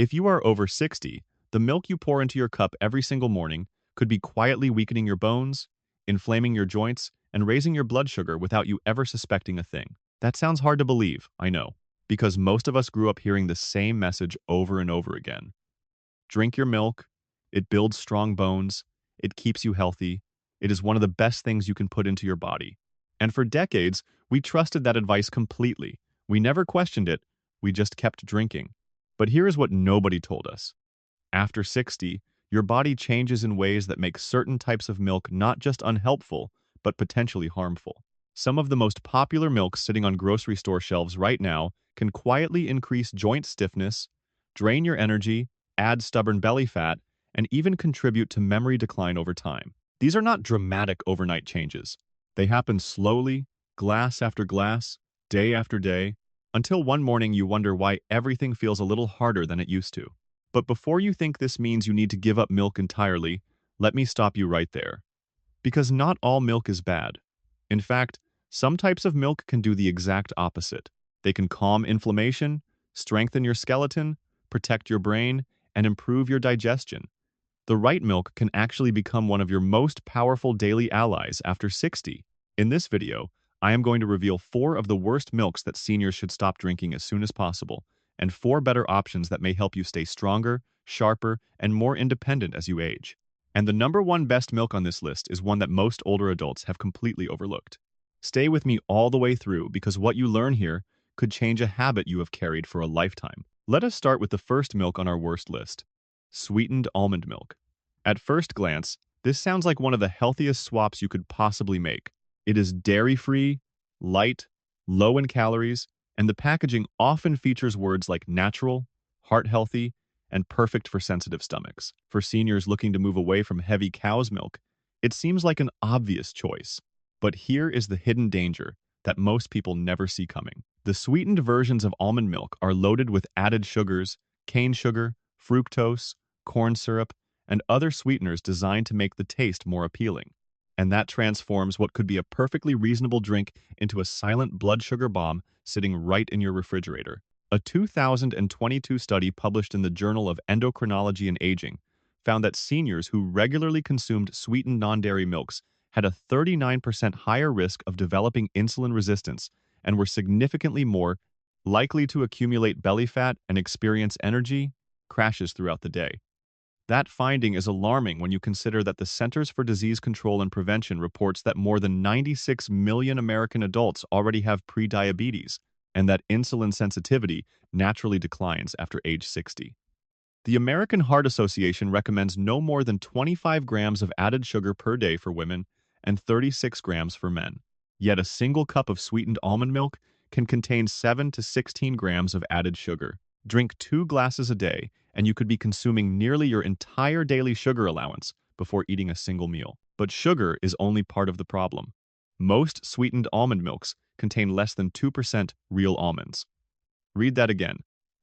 If you are over 60, the milk you pour into your cup every single morning could be quietly weakening your bones, inflaming your joints, and raising your blood sugar without you ever suspecting a thing. That sounds hard to believe, I know, because most of us grew up hearing the same message over and over again. Drink your milk. It builds strong bones. It keeps you healthy. It is one of the best things you can put into your body. And for decades, we trusted that advice completely. We never questioned it. We just kept drinking. But here is what nobody told us. After 60, your body changes in ways that make certain types of milk not just unhelpful, but potentially harmful. Some of the most popular milks sitting on grocery store shelves right now can quietly increase joint stiffness, drain your energy, add stubborn belly fat, and even contribute to memory decline over time. These are not dramatic overnight changes. They happen slowly, glass after glass, day after day, until one morning you wonder why everything feels a little harder than it used to. But before you think this means you need to give up milk entirely, let me stop you right there. Because not all milk is bad. In fact, some types of milk can do the exact opposite. They can calm inflammation, strengthen your skeleton, protect your brain, and improve your digestion. The right milk can actually become one of your most powerful daily allies after 60. In this video, I am going to reveal 4 of the worst milks that seniors should stop drinking as soon as possible, and 4 better options that may help you stay stronger, sharper, and more independent as you age. And the number 1 best milk on this list is one that most older adults have completely overlooked. Stay with me all the way through because what you learn here could change a habit you have carried for a lifetime. Let us start with the first milk on our worst list: sweetened almond milk. At first glance, this sounds like one of the healthiest swaps you could possibly make. It is dairy-free, light, low in calories, and the packaging often features words like natural, heart-healthy, and perfect for sensitive stomachs. For seniors looking to move away from heavy cow's milk, it seems like an obvious choice. But here is the hidden danger that most people never see coming. The sweetened versions of almond milk are loaded with added sugars, cane sugar, fructose, corn syrup, and other sweeteners designed to make the taste more appealing. And that transforms what could be a perfectly reasonable drink into a silent blood sugar bomb sitting right in your refrigerator. A 2022 study published in the Journal of Endocrinology and Aging found that seniors who regularly consumed sweetened non-dairy milks had a 39% higher risk of developing insulin resistance and were significantly more likely to accumulate belly fat and experience energy crashes throughout the day. That finding is alarming when you consider that the Centers for Disease Control and Prevention reports that more than 96 million American adults already have prediabetes, and that insulin sensitivity naturally declines after age 60. The American Heart Association recommends no more than 25 grams of added sugar per day for women and 36 grams for men. Yet a single cup of sweetened almond milk can contain 7 to 16 grams of added sugar. Drink 2 glasses a day, and you could be consuming nearly your entire daily sugar allowance before eating a single meal. But sugar is only part of the problem. Most sweetened almond milks contain less than 2% real almonds. Read that again.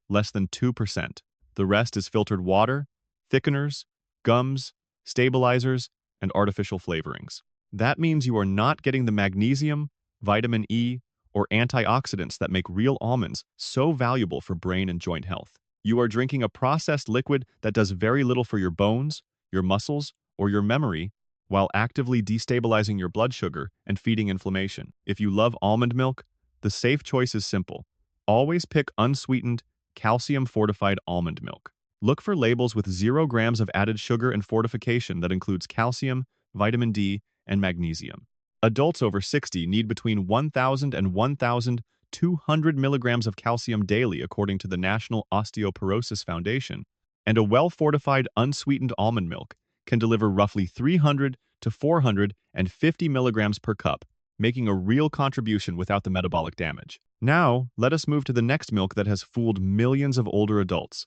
Less than 2%. The rest is filtered water, thickeners, gums, stabilizers, and artificial flavorings. That means you are not getting the magnesium, vitamin E, or antioxidants that make real almonds so valuable for brain and joint health. You are drinking a processed liquid that does very little for your bones, your muscles, or your memory, while actively destabilizing your blood sugar and feeding inflammation. If you love almond milk, the safe choice is simple. Always pick unsweetened, calcium-fortified almond milk. Look for labels with 0 grams of added sugar and fortification that includes calcium, vitamin D, and magnesium. Adults over 60 need between 1,000 and 1,200 milligrams of calcium daily according to the National Osteoporosis Foundation, and a well-fortified unsweetened almond milk can deliver roughly 300 to 450 milligrams per cup, making a real contribution without the metabolic damage. Now, let us move to the next milk that has fooled millions of older adults: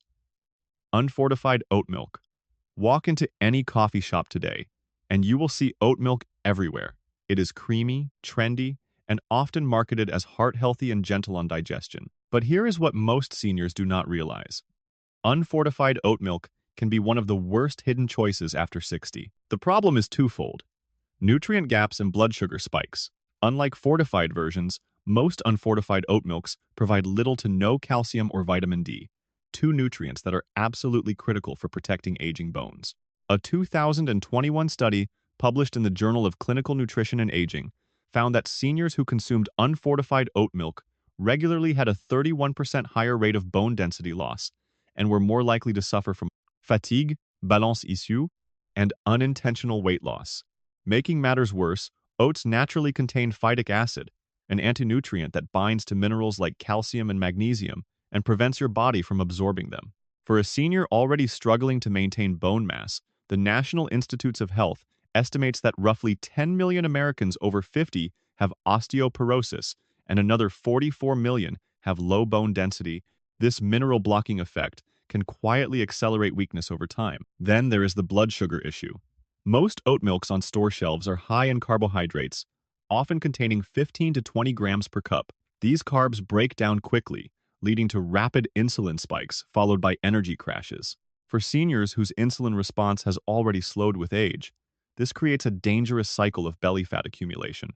unfortified oat milk. Walk into any coffee shop today, and you will see oat milk everywhere. It is creamy, trendy, and often marketed as heart-healthy and gentle on digestion. But here is what most seniors do not realize. Unfortified oat milk can be one of the worst hidden choices after 60. The problem is twofold: nutrient gaps and blood sugar spikes. Unlike fortified versions, most unfortified oat milks provide little to no calcium or vitamin D. two nutrients that are absolutely critical for protecting aging bones. A 2021 study published in the Journal of Clinical Nutrition and Aging found that seniors who consumed unfortified oat milk regularly had a 31% higher rate of bone density loss and were more likely to suffer from fatigue, balance issue, and unintentional weight loss. Making matters worse, oats naturally contain phytic acid, an antinutrient that binds to minerals like calcium and magnesium and prevents your body from absorbing them. For a senior already struggling to maintain bone mass, the National Institutes of Health estimates that roughly 10 million Americans over 50 have osteoporosis and another 44 million have low bone density. This mineral blocking effect can quietly accelerate weakness over time. Then there is the blood sugar issue. Most oat milks on store shelves are high in carbohydrates, often containing 15 to 20 grams per cup. These carbs break down quickly, leading to rapid insulin spikes followed by energy crashes. For seniors whose insulin response has already slowed with age, this creates a dangerous cycle of belly fat accumulation,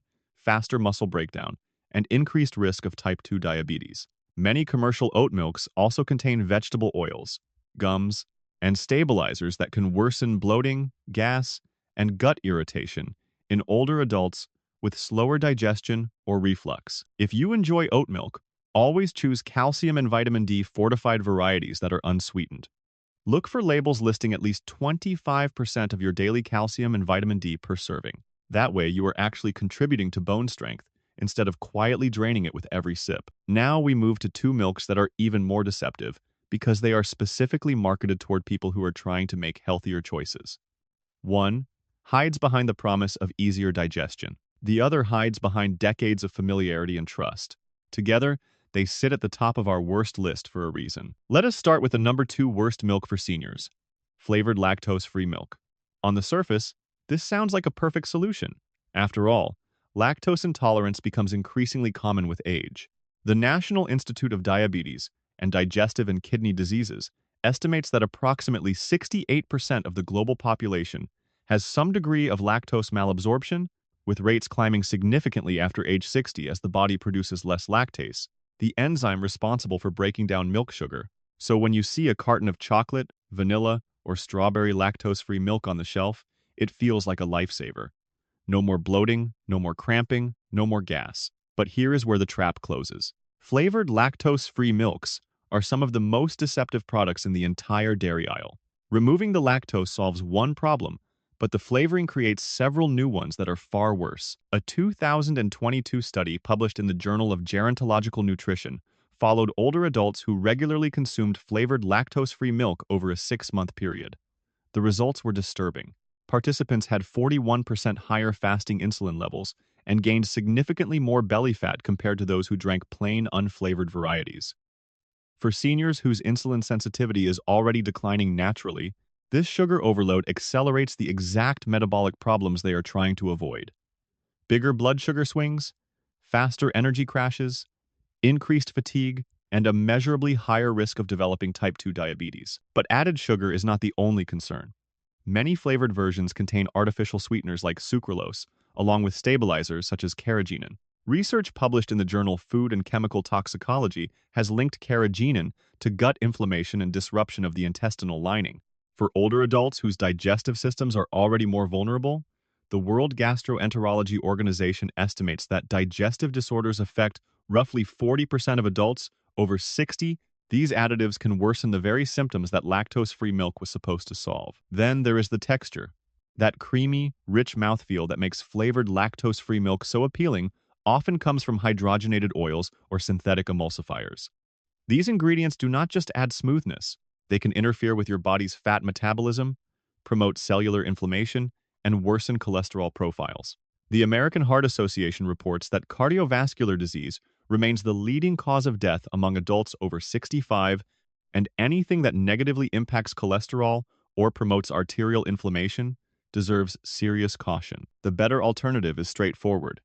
faster muscle breakdown, and increased risk of type 2 diabetes. Many commercial oat milks also contain vegetable oils, gums, and stabilizers that can worsen bloating, gas, and gut irritation in older adults with slower digestion or reflux. If you enjoy oat milk, always choose calcium and vitamin D fortified varieties that are unsweetened. Look for labels listing at least 25% of your daily calcium and vitamin D per serving. That way, you are actually contributing to bone strength instead of quietly draining it with every sip. Now we move to two milks that are even more deceptive because they are specifically marketed toward people who are trying to make healthier choices. One hides behind the promise of easier digestion. The other hides behind decades of familiarity and trust. Together, they sit at the top of our worst list for a reason. Let us start with the number 2 worst milk for seniors: flavored lactose-free milk. On the surface, this sounds like a perfect solution. After all, lactose intolerance becomes increasingly common with age. The National Institute of Diabetes and Digestive and Kidney Diseases estimates that approximately 68% of the global population has some degree of lactose malabsorption, with rates climbing significantly after age 60 as the body produces less lactase, the enzyme responsible for breaking down milk sugar. So when you see a carton of chocolate, vanilla, or strawberry lactose-free milk on the shelf, it feels like a lifesaver. No more bloating, no more cramping, no more gas. But here is where the trap closes. Flavored lactose-free milks are some of the most deceptive products in the entire dairy aisle. Removing the lactose solves one problem, but the flavoring creates several new ones that are far worse. A 2022 study published in the Journal of Gerontological Nutrition followed older adults who regularly consumed flavored lactose-free milk over a 6-month period. The results were disturbing. Participants had 41% higher fasting insulin levels and gained significantly more belly fat compared to those who drank plain, unflavored varieties. For seniors whose insulin sensitivity is already declining naturally, this sugar overload accelerates the exact metabolic problems they are trying to avoid. Bigger blood sugar swings, faster energy crashes, increased fatigue, and a measurably higher risk of developing type 2 diabetes. But added sugar is not the only concern. Many flavored versions contain artificial sweeteners like sucralose, along with stabilizers such as carrageenan. Research published in the journal Food and Chemical Toxicology has linked carrageenan to gut inflammation and disruption of the intestinal lining. For older adults whose digestive systems are already more vulnerable, the World Gastroenterology Organization estimates that digestive disorders affect roughly 40% of adults over 60. These additives can worsen the very symptoms that lactose-free milk was supposed to solve. Then there is the texture. That creamy, rich mouthfeel that makes flavored lactose-free milk so appealing often comes from hydrogenated oils or synthetic emulsifiers. These ingredients do not just add smoothness. They can interfere with your body's fat metabolism, promote cellular inflammation, and worsen cholesterol profiles. The American Heart Association reports that cardiovascular disease remains the leading cause of death among adults over 65, and anything that negatively impacts cholesterol or promotes arterial inflammation deserves serious caution. The better alternative is straightforward.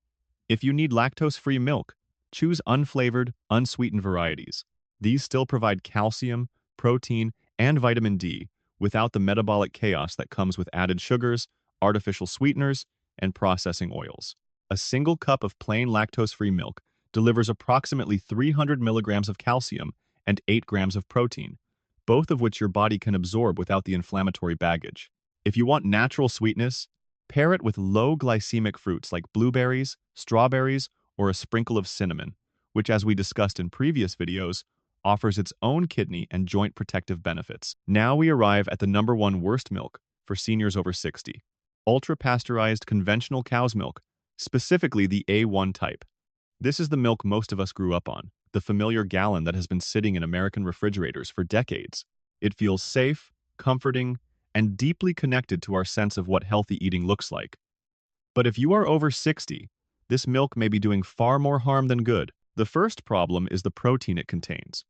If you need lactose-free milk, choose unflavored, unsweetened varieties. These still provide calcium, protein, and vitamin D without the metabolic chaos that comes with added sugars, artificial sweeteners, and processing oils. A single cup of plain lactose-free milk delivers approximately 300 milligrams of calcium and 8 grams of protein, both of which your body can absorb without the inflammatory baggage. If you want natural sweetness, pair it with low glycemic fruits like blueberries, strawberries, or a sprinkle of cinnamon, which, as we discussed in previous videos, offers its own kidney and joint protective benefits. Now we arrive at the number one worst milk for seniors over 60. Ultra-pasteurized conventional cow's milk, specifically the A1 type. This is the milk most of us grew up on, the familiar gallon that has been sitting in American refrigerators for decades. It feels safe, comforting, and deeply connected to our sense of what healthy eating looks like. But if you are over 60, this milk may be doing far more harm than good. The first problem is the protein it contains.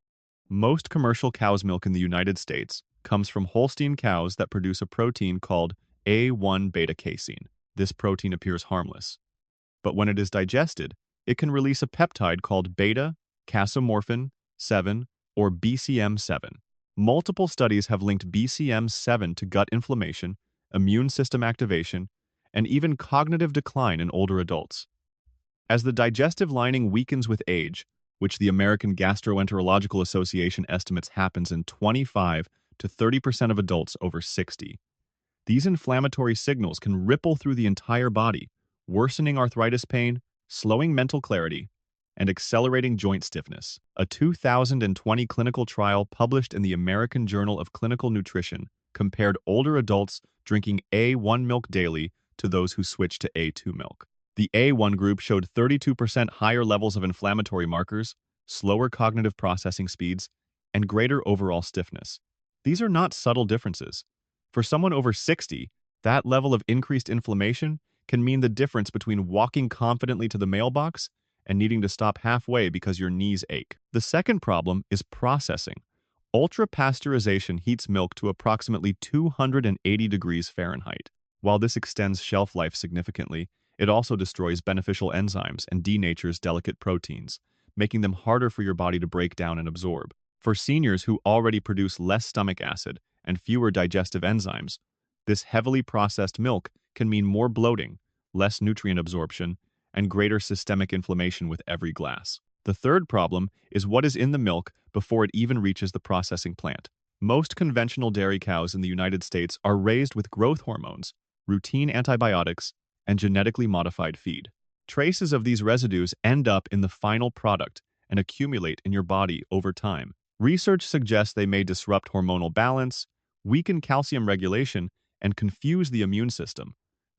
Most commercial cow's milk in the United States comes from Holstein cows that produce a protein called A1 beta-casein. This protein appears harmless, but when it is digested, it can release a peptide called beta-casomorphin 7 or BCM7. Multiple studies have linked BCM7 to gut inflammation, immune system activation, and even cognitive decline in older adults. As the digestive lining weakens with age, which the American Gastroenterological Association estimates happens in 25 to 30% of adults over 60, these inflammatory signals can ripple through the entire body, worsening arthritis pain, slowing mental clarity, and accelerating joint stiffness. A 2020 clinical trial published in the American Journal of Clinical Nutrition compared older adults drinking A1 milk daily to those who switched to A2 milk. The A1 group showed 32% higher levels of inflammatory markers, slower cognitive processing speeds, and greater overall stiffness. These are not subtle differences. For someone over 60, that level of increased inflammation can mean the difference between walking confidently to the mailbox and needing to stop halfway because your knees ache. The second problem is processing. Ultra-pasteurization heats milk to approximately 280 degrees Fahrenheit. While this extends shelf life significantly, it also destroys beneficial enzymes and denatures delicate proteins, making them harder for your body to break down and absorb. For seniors who already produce less stomach acid and fewer digestive enzymes, this heavily processed milk can mean more bloating, less nutrient absorption, and greater systemic inflammation with every glass. The third problem is what is in the milk before it even reaches the processing plant. Most conventional dairy cows in the United States are raised with growth hormones, routine antibiotics, and genetically modified feed. Traces of these residues end up in the final product and accumulate in your body over time. Research suggests they may disrupt hormonal balance, weaken calcium regulation, and confuse the immune system.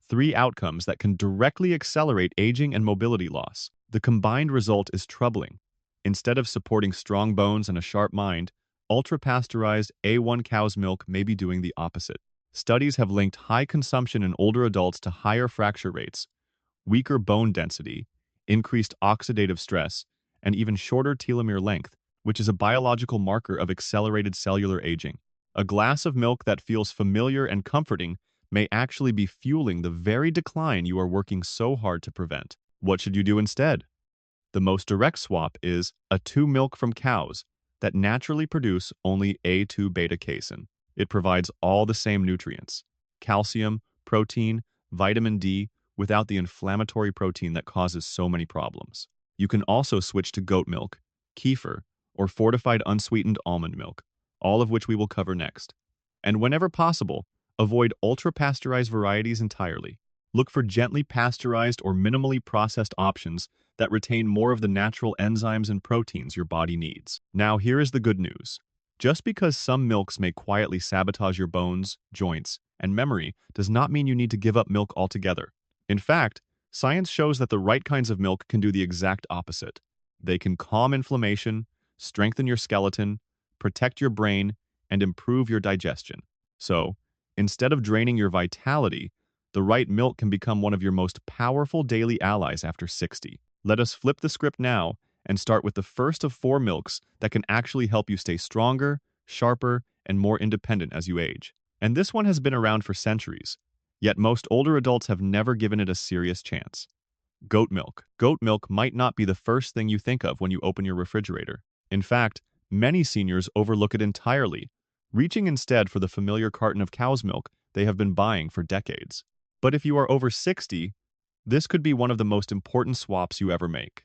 Three outcomes that can directly accelerate aging and mobility loss. The combined result is troubling. Instead of supporting strong bones and a sharp mind, ultra-pasteurized A1 cow's milk may be doing the opposite. Studies have linked high consumption in older adults to higher fracture rates, weaker bone density, increased oxidative stress, and even shorter telomere length, which is a biological marker of accelerated cellular aging. A glass of milk that feels familiar and comforting may actually be fueling the very decline you are working so hard to prevent. What should you do instead? The most direct swap is A2 milk from cows that naturally produce only A2 beta-casein. It provides all the same nutrients, calcium, protein, vitamin D, without the inflammatory protein that causes so many problems. You can also switch to goat milk, kefir, or fortified unsweetened almond milk, all of which we will cover next. And whenever possible, avoid ultra-pasteurized varieties entirely. Look for gently pasteurized or minimally processed options that retain more of the natural enzymes and proteins your body needs. Now, here is the good news. Just because some milks may quietly sabotage your bones, joints, and memory does not mean you need to give up milk altogether. In fact, science shows that the right kinds of milk can do the exact opposite. They can calm inflammation, strengthen your skeleton, protect your brain, and improve your digestion. So, instead of draining your vitality, the right milk can become one of your most powerful daily allies after 60. Let us flip the script now and start with the first of 4 milks that can actually help you stay stronger, sharper, and more independent as you age. And this one has been around for centuries, yet most older adults have never given it a serious chance. Goat milk. Goat milk might not be the first thing you think of when you open your refrigerator. In fact, many seniors overlook it entirely, reaching instead for the familiar carton of cow's milk they have been buying for decades. But if you are over 60, this could be one of the most important swaps you ever make.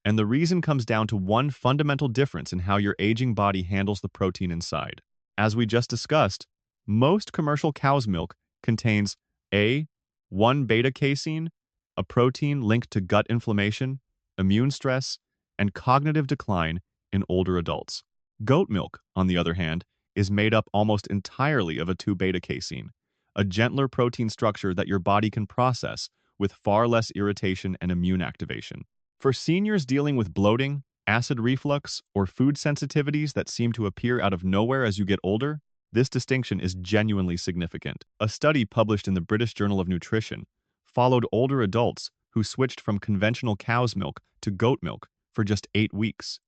And the reason comes down to one fundamental difference in how your aging body handles the protein inside. As we just discussed, most commercial cow's milk contains A, 1-beta-casein, a protein linked to gut inflammation, immune stress, and cognitive decline in older adults. Goat milk, on the other hand, is made up almost entirely of a 2-beta-casein, a gentler protein structure that your body can process with far less irritation and immune activation. For seniors dealing with bloating, acid reflux, or food sensitivities that seem to appear out of nowhere as you get older, this distinction is genuinely significant. A study published in the British Journal of Nutrition followed older adults who switched from conventional cow's milk to goat milk for just 8 weeks.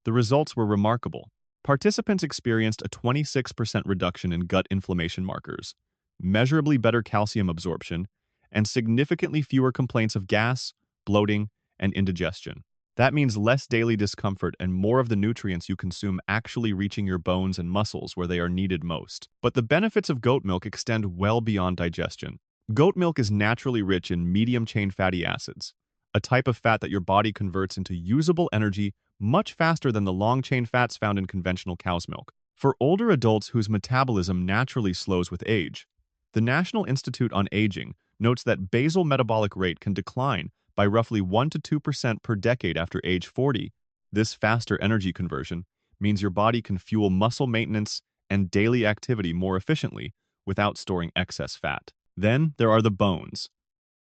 The results were remarkable. Participants experienced a 26% reduction in gut inflammation markers, measurably better calcium absorption, and significantly fewer complaints of gas, bloating, and indigestion. That means less daily discomfort and more of the nutrients you consume actually reaching your bones and muscles where they are needed most. But the benefits of goat milk extend well beyond digestion. Goat milk is naturally rich in medium-chain fatty acids, a type of fat that your body converts into usable energy much faster than the long-chain fats found in conventional cow's milk. For older adults whose metabolism naturally slows with age, the National Institute on Aging notes that basal metabolic rate can decline by roughly 1 to 2% per decade after age 40. This faster energy conversion means your body can fuel muscle maintenance and daily activity more efficiently without storing excess fat. Then there are the bones.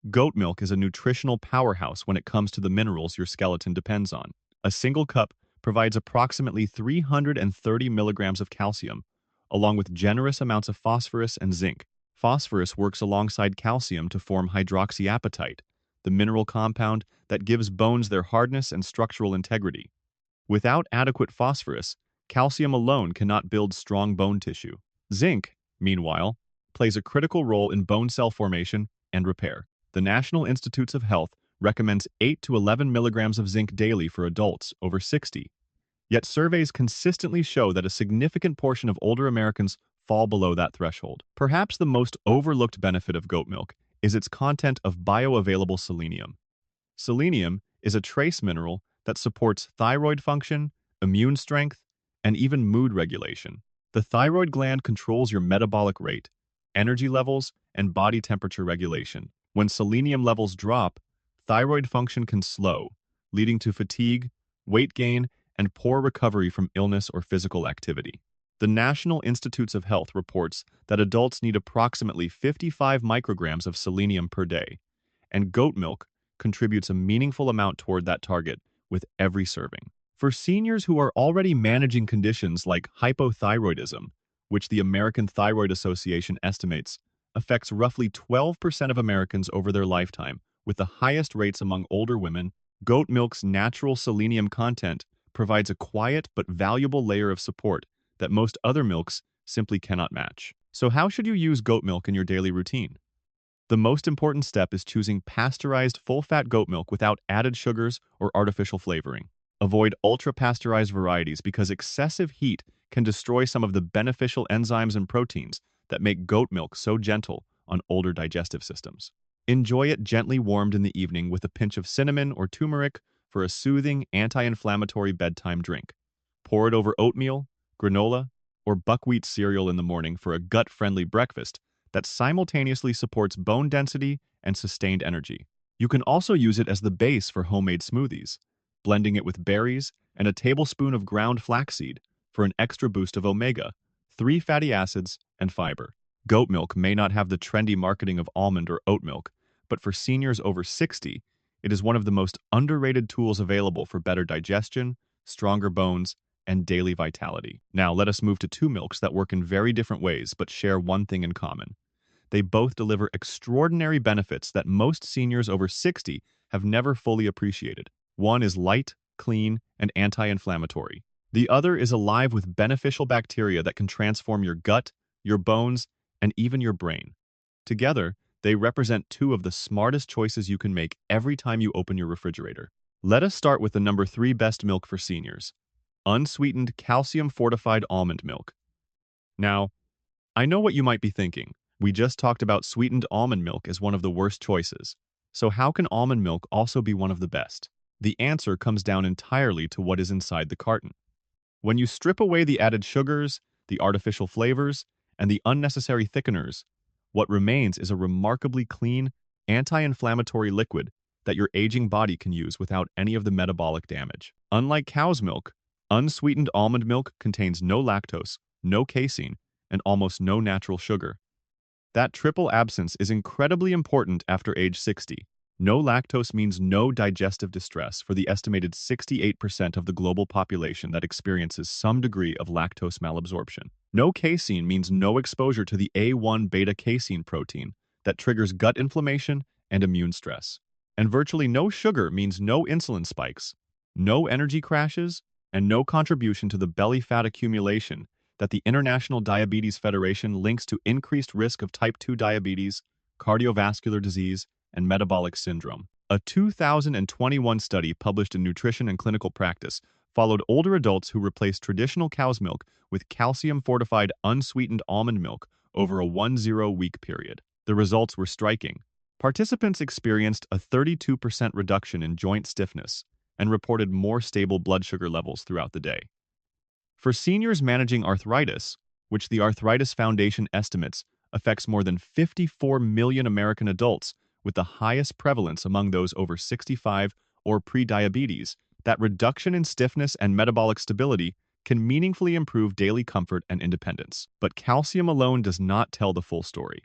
Goat milk is a nutritional powerhouse when it comes to the minerals your skeleton depends on. A single cup provides approximately 330 milligrams of calcium, along with generous amounts of phosphorus and zinc. Phosphorus works alongside calcium to form hydroxyapatite, the mineral compound that gives bones their hardness and structural integrity. Without adequate phosphorus, calcium alone cannot build strong bone tissue. Zinc, meanwhile, plays a critical role in bone cell formation and repair. The National Institutes of Health recommends 8 to 11 milligrams of zinc daily for adults over 60. Yet surveys consistently show that a significant portion of older Americans fall below that threshold. Perhaps the most overlooked benefit of goat milk is its content of bioavailable selenium. Selenium is a trace mineral that supports thyroid function, immune strength, and even mood regulation. The thyroid gland controls your metabolic rate, energy levels, and body temperature regulation. When selenium levels drop, thyroid function can slow, leading to fatigue, weight gain, and poor recovery from illness or physical activity. The National Institutes of Health reports that adults need approximately 55 micrograms of selenium per day, and goat milk contributes a meaningful amount toward that target with every serving. For seniors who are already managing conditions like hypothyroidism, which the American Thyroid Association estimates affects roughly 12% of Americans over their lifetime, with the highest rates among older women, goat milk's natural selenium content provides a quiet but valuable layer of support that most other milks simply cannot match. So how should you use goat milk in your daily routine? The most important step is choosing pasteurized full-fat goat milk without added sugars or artificial flavoring. Avoid ultra-pasteurized varieties because excessive heat can destroy some of the beneficial enzymes and proteins that make goat milk so gentle on older digestive systems. Enjoy it gently warmed in the evening with a pinch of cinnamon or turmeric for a soothing, anti-inflammatory bedtime drink. Pour it over oatmeal, granola, or buckwheat cereal in the morning for a gut-friendly breakfast that simultaneously supports bone density and sustained energy. You can also use it as the base for homemade smoothies, blending it with berries and a tablespoon of ground flaxseed for an extra boost of omega-3 fatty acids and fiber. Goat milk may not have the trendy marketing of almond or oat milk, but for seniors over 60, it is one of the most underrated tools available for better digestion, stronger bones, and daily vitality. Now, let us move to two milks that work in very different ways but share one thing in common. They both deliver extraordinary benefits that most seniors over 60 have never fully appreciated. One is light, clean, and anti-inflammatory. The other is alive with beneficial bacteria that can transform your gut, your bones, and even your brain. Together, they represent two of the smartest choices you can make every time you open your refrigerator. Let us start with the number 3 best milk for seniors: unsweetened calcium-fortified almond milk. Now, I know what you might be thinking. We just talked about sweetened almond milk as one of the worst choices. So how can almond milk also be one of the best? The answer comes down entirely to what is inside the carton. When you strip away the added sugars, the artificial flavors, and the unnecessary thickeners, what remains is a remarkably clean, anti-inflammatory liquid that your aging body can use without any of the metabolic damage. Unlike cow's milk, unsweetened almond milk contains no lactose, no casein, and almost no natural sugar. That triple absence is incredibly important after age 60. No lactose means no digestive distress for the estimated 68% of the global population that experiences some degree of lactose malabsorption. No casein means no exposure to the A1 beta-casein protein that triggers gut inflammation and immune stress. And virtually no sugar means no insulin spikes, no energy crashes, and no contribution to the belly fat accumulation that the International Diabetes Federation links to increased risk of type 2 diabetes, cardiovascular disease, and metabolic syndrome. A 2021 study published in Nutrition and Clinical Practice followed older adults who replaced traditional cow's milk with calcium-fortified unsweetened almond milk over a 10-week period. The results were striking. Participants experienced a 32% reduction in joint stiffness and reported more stable blood sugar levels throughout the day. For seniors managing arthritis, which the Arthritis Foundation estimates affects more than 54 million American adults, with the highest prevalence among those over 65 or pre-diabetes, that reduction in stiffness and metabolic stability can meaningfully improve daily comfort and independence. But calcium alone does not tell the full story.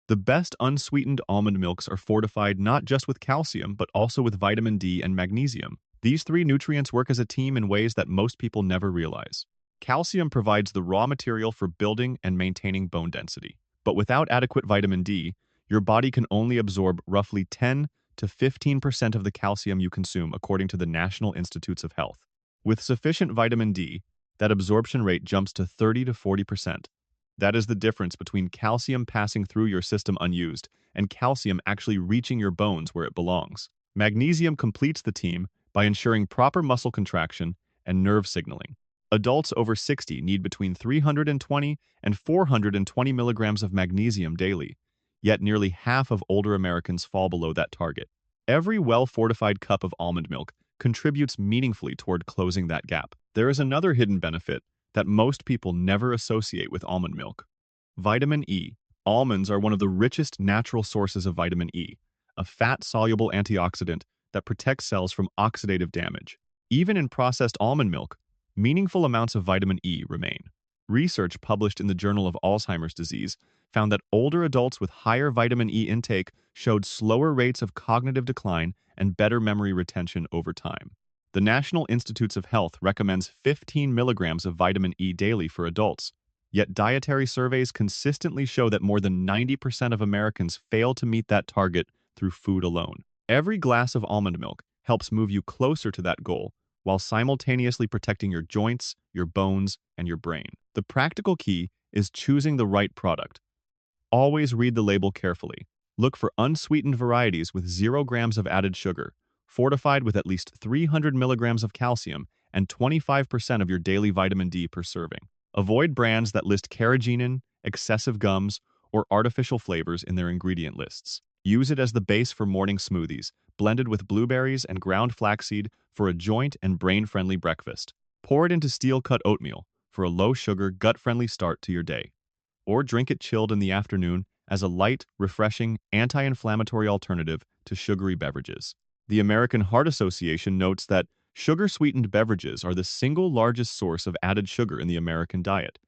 The best unsweetened almond milks are fortified not just with calcium, but also with vitamin D and magnesium. These three nutrients work as a team in ways that most people never realize. Calcium provides the raw material for building and maintaining bone density. But without adequate vitamin D, your body can only absorb roughly 10 to 15% of the calcium you consume, according to the National Institutes of Health. With sufficient vitamin D, that absorption rate jumps to 30 to 40%. That is the difference between calcium passing through your system unused and calcium actually reaching your bones where it belongs. Magnesium completes the team by ensuring proper muscle contraction and nerve signaling. Adults over 60 need between 320 and 420 milligrams of magnesium daily, yet nearly half of older Americans fall below that target. Every well-fortified cup of almond milk contributes meaningfully toward closing that gap. There is another hidden benefit that most people never associate with almond milk: vitamin E. Almonds are one of the richest natural sources of vitamin E, a fat-soluble antioxidant that protects cells from oxidative damage. Even in processed almond milk, meaningful amounts of vitamin E remain. Research published in the Journal of Alzheimer's Disease found that older adults with higher vitamin E intake showed slower rates of cognitive decline and better memory retention over time. The National Institutes of Health recommends 15 milligrams of vitamin E daily for adults, yet dietary surveys consistently show that more than 90% of Americans fail to meet that target through food alone. Every glass of almond milk helps move you closer to that goal, while simultaneously protecting your joints, your bones, and your brain. The practical key is choosing the right product. Always read the label carefully. Look for unsweetened varieties with 0 grams of added sugar, fortified with at least 300 milligrams of calcium and 25% of your daily vitamin D per serving. Avoid brands that list carrageenan, excessive gums, or artificial flavors in their ingredient lists. Use it as the base for morning smoothies, blended with blueberries and ground flaxseed for a joint and brain-friendly breakfast. Pour it into steel-cut oatmeal for a low-sugar, gut-friendly start to your day. Or drink it chilled in the afternoon as a light, refreshing, anti-inflammatory alternative to sugary beverages. The American Heart Association notes that sugar-sweetened beverages are the single largest source of added sugar in the American diet,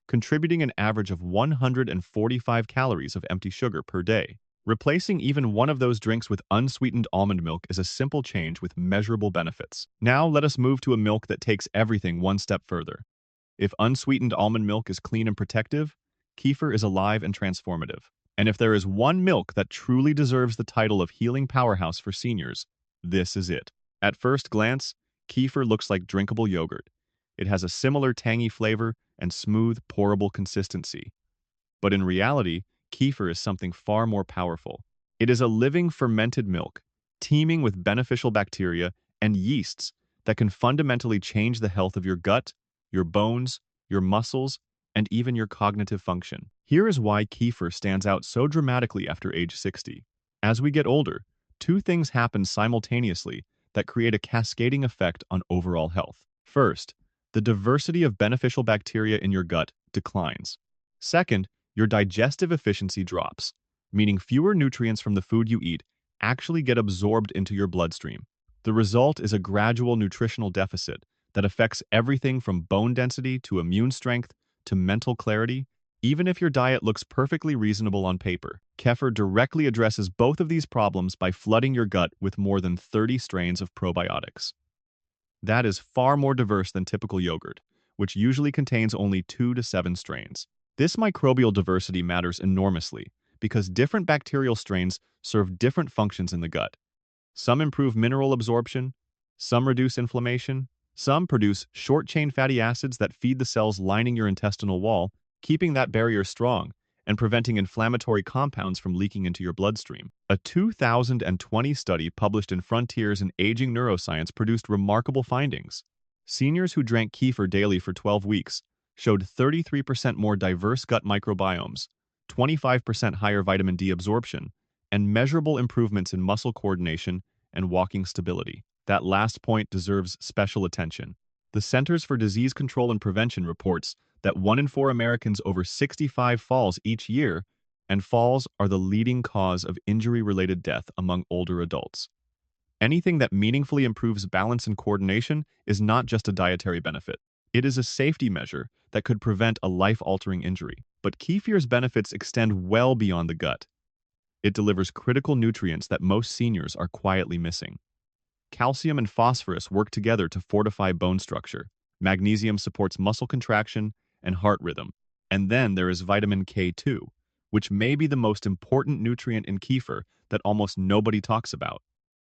contributing an average of 145 calories of empty sugar per day. Replacing even one of those drinks with unsweetened almond milk is a simple change with measurable benefits. Now let us move to a milk that takes everything one step further. If unsweetened almond milk is clean and protective, kefir is alive and transformative. And if there is one milk that truly deserves the title of healing powerhouse for seniors, this is it. At first glance, kefir looks like drinkable yogurt. It has a similar tangy flavor and smooth, pourable consistency. But in reality, kefir is something far more powerful. It is a living fermented milk, teeming with beneficial bacteria and yeasts that can fundamentally change the health of your gut, your bones, your muscles, and even your cognitive function. Here is why kefir stands out so dramatically after age 60. As we get older, two things happen simultaneously that create a cascading effect on overall health. First, the diversity of beneficial bacteria in your gut declines. Second, your digestive efficiency drops, meaning fewer nutrients from the food you eat actually get absorbed into your bloodstream. The result is a gradual nutritional deficit that affects everything from bone density to immune strength to mental clarity, even if your diet looks perfectly reasonable on paper. Kefir directly addresses both of these problems by flooding your gut with more than 30 strains of probiotics. That is far more diverse than typical yogurt, which usually contains only 2 to 7 strains. This microbial diversity matters enormously because different bacterial strains serve different functions in the gut. Some improve mineral absorption, some reduce inflammation, some produce short-chain fatty acids that feed the cells lining your intestinal wall, keeping that barrier strong and preventing inflammatory compounds from leaking into your bloodstream. A 2020 study published in Frontiers in Aging Neuroscience produced remarkable findings. Seniors who drank kefir daily for 12 weeks showed 33% more diverse gut microbiomes, 25% higher vitamin D absorption, and measurable improvements in muscle coordination and walking stability. That last point deserves special attention. The Centers for Disease Control and Prevention reports that 1 in 4 Americans over 65 falls each year, and falls are the leading cause of injury-related death among older adults. Anything that meaningfully improves balance and coordination is not just a dietary benefit. It is a safety measure that could prevent a life-altering injury. But kefir's benefits extend well beyond the gut. It delivers critical nutrients that most seniors are quietly missing. Calcium and phosphorus work together to fortify bone structure. Magnesium supports muscle contraction and heart rhythm. And then there is vitamin K2, which may be the most important nutrient in kefir that almost nobody talks about.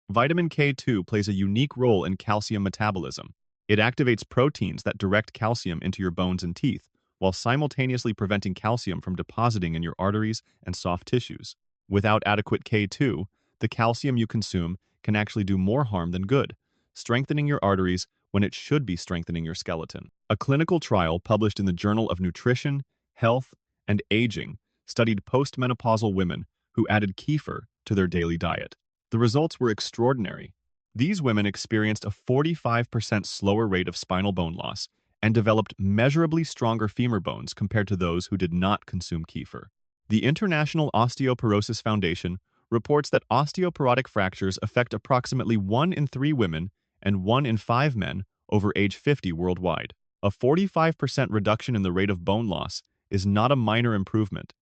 Vitamin K2 plays a unique role in calcium metabolism. It activates proteins that direct calcium into your bones and teeth, while simultaneously preventing calcium from depositing in your arteries and soft tissues. Without adequate K2, the calcium you consume can actually do more harm than good, strengthening your arteries when it should be strengthening your skeleton. A clinical trial published in the Journal of Nutrition, Health, and Aging studied postmenopausal women who added kefir to their daily diet. The results were extraordinary. These women experienced a 45% slower rate of spinal bone loss and developed measurably stronger femur bones compared to those who did not consume kefir. The International Osteoporosis Foundation reports that osteoporotic fractures affect approximately 1 in 3 women and 1 in 5 men over age 50 worldwide. A 45% reduction in the rate of bone loss is not a minor improvement.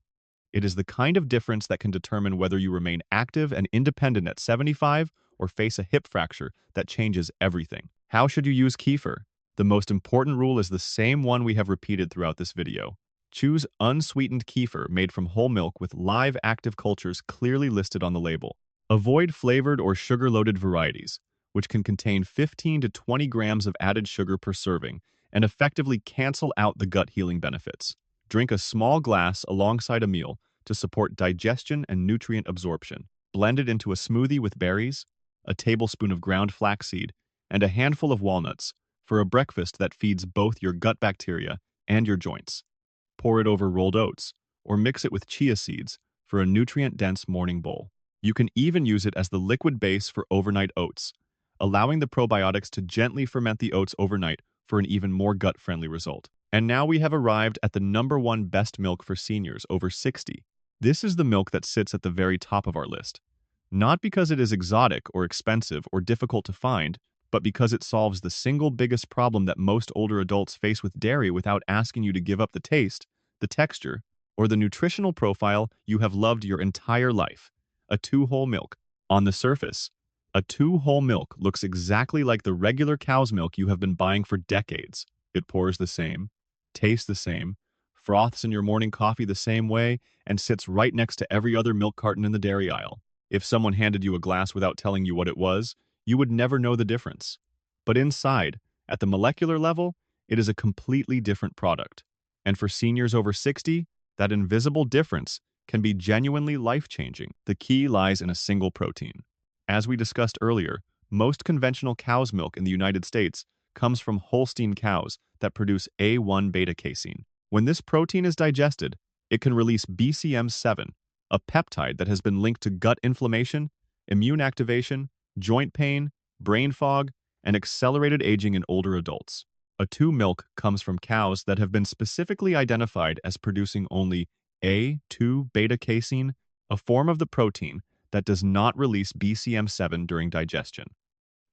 It is the kind of difference that can determine whether you remain active and independent at 75 or face a hip fracture that changes everything. How should you use kefir? The most important rule is the same one we have repeated throughout this video. Choose unsweetened kefir made from whole milk with live active cultures clearly listed on the label. Avoid flavored or sugar-loaded varieties, which can contain 15 to 20 grams of added sugar per serving and effectively cancel out the gut healing benefits. Drink a small glass alongside a meal to support digestion and nutrient absorption. Blend it into a smoothie with berries, a tablespoon of ground flaxseed, and a handful of walnuts for a breakfast that feeds both your gut bacteria and your joints. Pour it over rolled oats, or mix it with chia seeds for a nutrient-dense morning bowl. You can even use it as the liquid base for overnight oats, allowing the probiotics to gently ferment the oats overnight for an even more gut-friendly result. And now we have arrived at the #1 best milk for seniors over 60. This is the milk that sits at the very top of our list. Not because it is exotic or expensive or difficult to find, but because it solves the single biggest problem that most older adults face with dairy without asking you to give up the taste, the texture, or the nutritional profile you have loved your entire life. A 2-whole milk. On the surface, a 2-whole milk looks exactly like the regular cow's milk you have been buying for decades. It pours the same, tastes the same, froths in your morning coffee the same way, and sits right next to every other milk carton in the dairy aisle. If someone handed you a glass without telling you what it was, you would never know the difference. But inside, at the molecular level, it is a completely different product. And for seniors over 60, that invisible difference can be genuinely life-changing. The key lies in a single protein. As we discussed earlier, most conventional cow's milk in the United States comes from Holstein cows that produce A1 beta-casein. When this protein is digested, it can release BCM7, a peptide that has been linked to gut inflammation, immune activation, joint pain, brain fog, and accelerated aging in older adults. A2 milk comes from cows that have been specifically identified as producing only A2 beta-casein, a form of the protein that does not release BCM7 during digestion.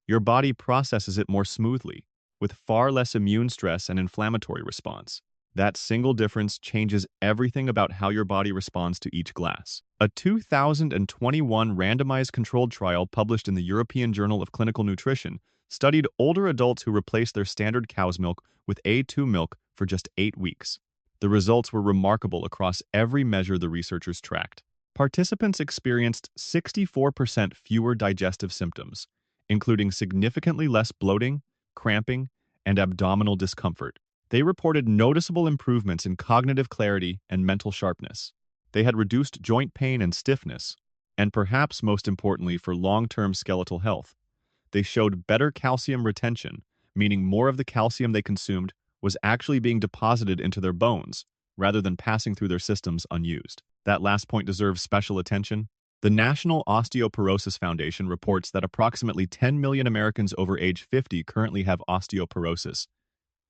Your body processes it more smoothly, with far less immune stress and inflammatory response. That single difference changes everything about how your body responds to each glass. A 2021 randomized controlled trial published in the European Journal of Clinical Nutrition studied older adults who replaced their standard cow's milk with A2 milk for just 8 weeks. The results were remarkable across every measure the researchers tracked. Participants experienced 64% fewer digestive symptoms, including significantly less bloating, cramping, and abdominal discomfort. They reported noticeable improvements in cognitive clarity and mental sharpness. They had reduced joint pain and stiffness, and perhaps most importantly for long-term skeletal health, they showed better calcium retention, meaning more of the calcium they consumed was actually being deposited into their bones, rather than passing through their systems unused. That last point deserves special attention. The National Osteoporosis Foundation reports that approximately 10 million Americans over age 50 currently have osteoporosis,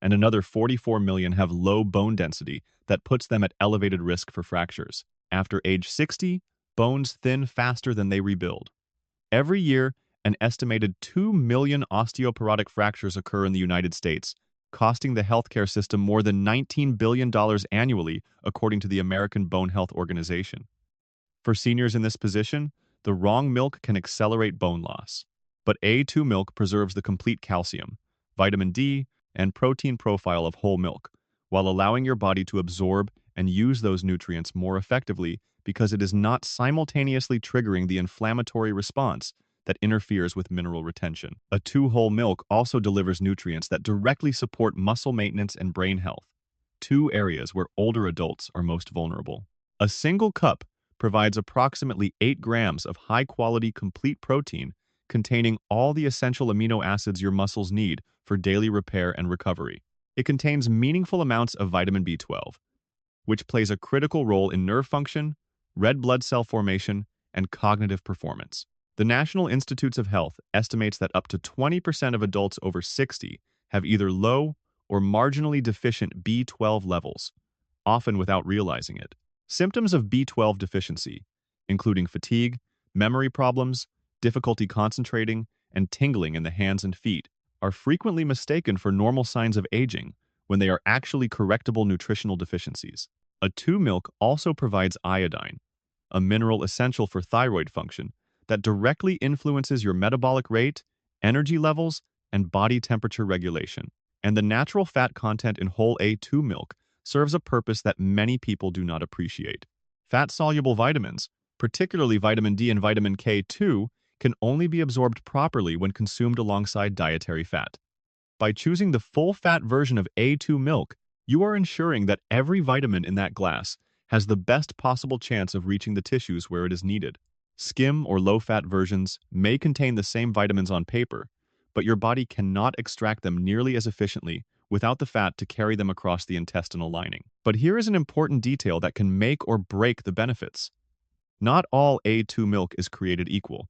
and another 44 million have low bone density that puts them at elevated risk for fractures. After age 60, bones thin faster than they rebuild. Every year, an estimated 2 million osteoporotic fractures occur in the United States, costing the healthcare system more than $19 billion annually, according to the American Bone Health Organization. For seniors in this position, the wrong milk can accelerate bone loss. But A2 milk preserves the complete calcium, vitamin D, and protein profile of whole milk, while allowing your body to absorb and use those nutrients more effectively because it is not simultaneously triggering the inflammatory response that interferes with mineral retention. A2 whole milk also delivers nutrients that directly support muscle maintenance and brain health, two areas where older adults are most vulnerable. A single cup provides approximately 8 grams of high-quality complete protein containing all the essential amino acids your muscles need for daily repair and recovery. It contains meaningful amounts of vitamin B12, which plays a critical role in nerve function, red blood cell formation, and cognitive performance. The National Institutes of Health estimates that up to 20% of adults over 60 have either low or marginally deficient B12 levels, often without realizing it. Symptoms of B12 deficiency, including fatigue, memory problems, difficulty concentrating, and tingling in the hands and feet, are frequently mistaken for normal signs of aging when they are actually correctable nutritional deficiencies. A2 milk also provides iodine, a mineral essential for thyroid function that directly influences your metabolic rate, energy levels, and body temperature regulation. And the natural fat content in whole A2 milk serves a purpose that many people do not appreciate. Fat-soluble vitamins, particularly vitamin D and vitamin K2, can only be absorbed properly when consumed alongside dietary fat. By choosing the full-fat version of A2 milk, you are ensuring that every vitamin in that glass has the best possible chance of reaching the tissues where it is needed. Skim or low-fat versions may contain the same vitamins on paper, but your body cannot extract them nearly as efficiently without the fat to carry them across the intestinal lining. But here is an important detail that can make or break the benefits. Not all A2 milk is created equal.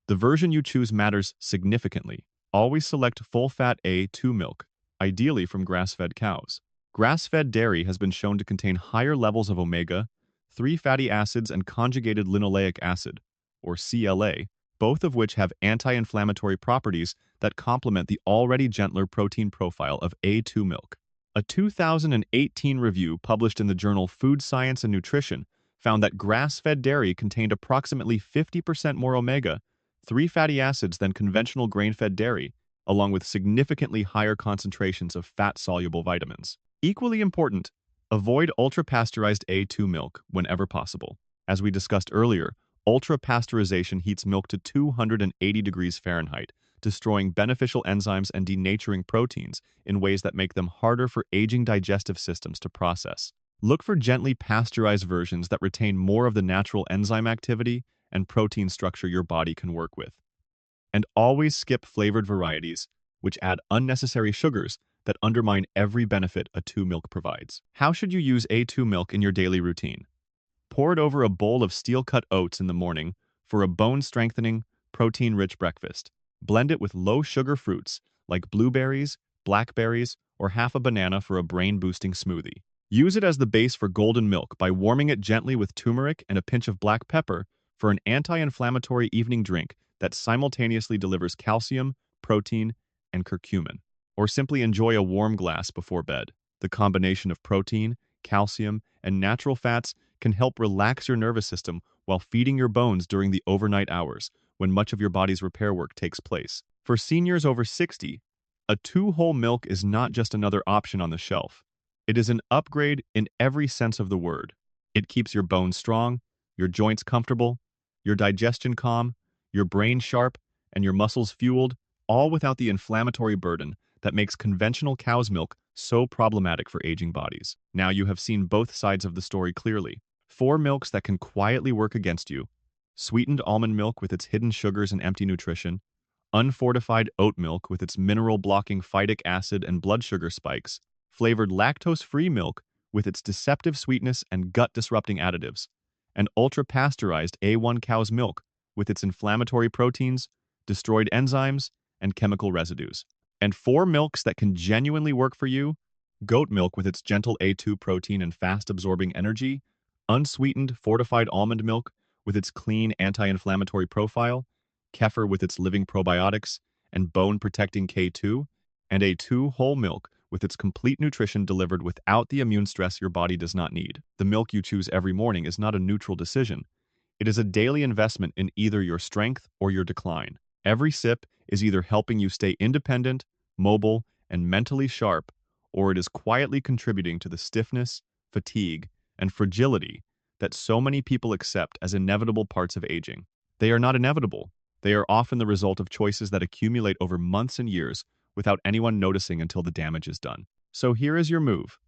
The version you choose matters significantly. Always select full-fat A2 milk, ideally from grass-fed cows. Grass-fed dairy has been shown to contain higher levels of omega-3 fatty acids and conjugated linoleic acid, or CLA, both of which have anti-inflammatory properties that complement the already gentler protein profile of A2 milk. A 2018 review published in the journal Food Science and Nutrition found that grass-fed dairy contained approximately 50% more omega-3 fatty acids than conventional grain-fed dairy, along with significantly higher concentrations of fat-soluble vitamins. Equally important, avoid ultra-pasteurized A2 milk whenever possible. As we discussed earlier, ultra-pasteurization heats milk to 280 degrees Fahrenheit, destroying beneficial enzymes and denaturing proteins in ways that make them harder for aging digestive systems to process. Look for gently pasteurized versions that retain more of the natural enzyme activity and protein structure your body can work with. And always skip flavored varieties, which add unnecessary sugars that undermine every benefit A2 milk provides. How should you use A2 milk in your daily routine? Pour it over a bowl of steel-cut oats in the morning for a bone-strengthening, protein-rich breakfast. Blend it with low-sugar fruits like blueberries, blackberries, or half a banana for a brain-boosting smoothie. Use it as the base for golden milk by warming it gently with turmeric and a pinch of black pepper for an anti-inflammatory evening drink that simultaneously delivers calcium, protein, and curcumin. Or simply enjoy a warm glass before bed. The combination of protein, calcium, and natural fats can help relax your nervous system while feeding your bones during the overnight hours when much of your body's repair work takes place. For seniors over 60, a 2-whole milk is not just another option on the shelf. It is an upgrade in every sense of the word. It keeps your bones strong, your joints comfortable, your digestion calm, your brain sharp, and your muscles fueled, all without the inflammatory burden that makes conventional cow's milk so problematic for aging bodies. Now you have seen both sides of the story clearly. 4 milks that can quietly work against you: sweetened almond milk with its hidden sugars and empty nutrition, unfortified oat milk with its mineral-blocking phytic acid and blood sugar spikes, flavored lactose-free milk with its deceptive sweetness and gut-disrupting additives, and ultra-pasteurized A1 cow's milk with its inflammatory proteins, destroyed enzymes, and chemical residues. And 4 milks that can genuinely work for you: goat milk with its gentle A2 protein and fast-absorbing energy, unsweetened fortified almond milk with its clean anti-inflammatory profile, kefir with its living probiotics and bone-protecting K2, and A2 whole milk with its complete nutrition delivered without the immune stress your body does not need. The milk you choose every morning is not a neutral decision. It is a daily investment in either your strength or your decline. Every sip is either helping you stay independent, mobile, and mentally sharp, or it is quietly contributing to the stiffness, fatigue, and fragility that so many people accept as inevitable parts of aging. They are not inevitable. They are often the result of choices that accumulate over months and years without anyone noticing until the damage is done. So here is your move.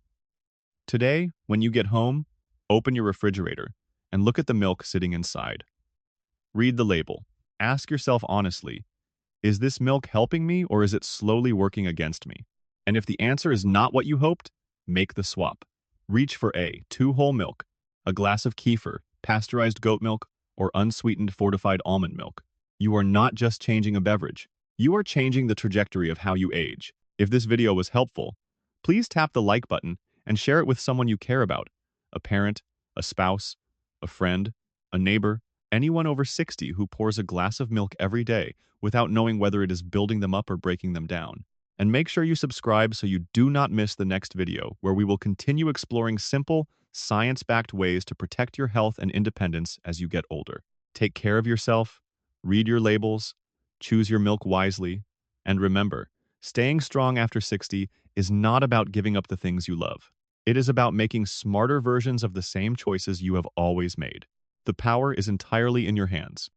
Today, when you get home, open your refrigerator and look at the milk sitting inside. Read the label. Ask yourself honestly, is this milk helping me or is it slowly working against me? And if the answer is not what you hoped, make the swap. Reach for A2 whole milk, a glass of kefir, pasteurized goat milk, or unsweetened fortified almond milk. You are not just changing a beverage. You are changing the trajectory of how you age. If this video was helpful, please tap the like button and share it with someone you care about: a parent, a spouse, a friend, a neighbor, anyone over 60 who pours a glass of milk every day without knowing whether it is building them up or breaking them down. And make sure you subscribe so you do not miss the next video, where we will continue exploring simple, science-backed ways to protect your health and independence as you get older. Take care of yourself, read your labels, choose your milk wisely, and remember, staying strong after 60 is not about giving up the things you love. It is about making smarter versions of the same choices you have always made. The power is entirely in your hands.